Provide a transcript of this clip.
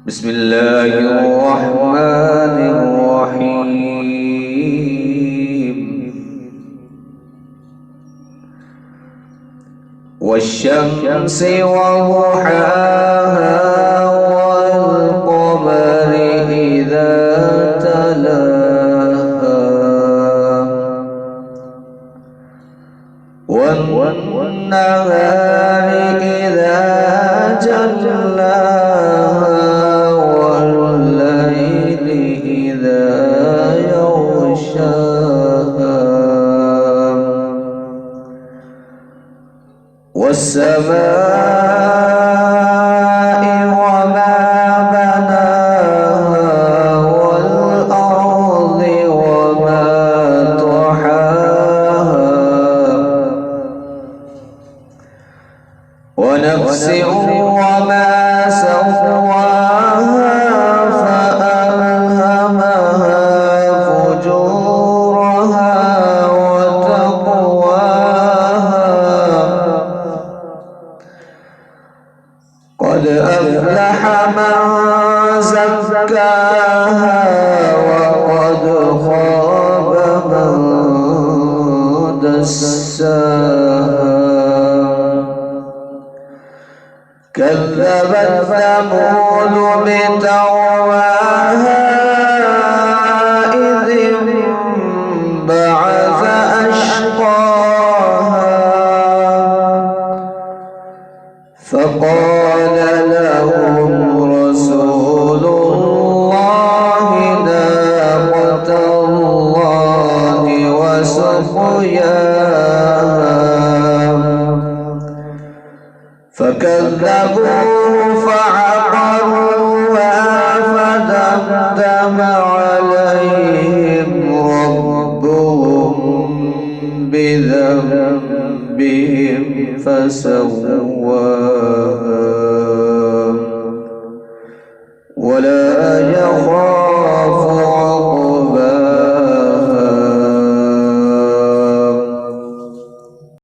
بسم الله الرحمن الرحيم. والشمس وضحاها والقمر إذا تلاها والنهار إذا جلاها والليل إذا يغشاها والسماء وما بناها والأرض وما طحاها ونفس وما سواها فألهمها فجورها وتقواها قد أفلح من زكاها وقد خاب من دساها كذبت ثمود بطغواها إذ انبعث أشقاها فقال لهم رسول الله ناقة الله وسقياها فكذبوه فعقروها فدمدم عليهم ربهم بذنبهم فسواها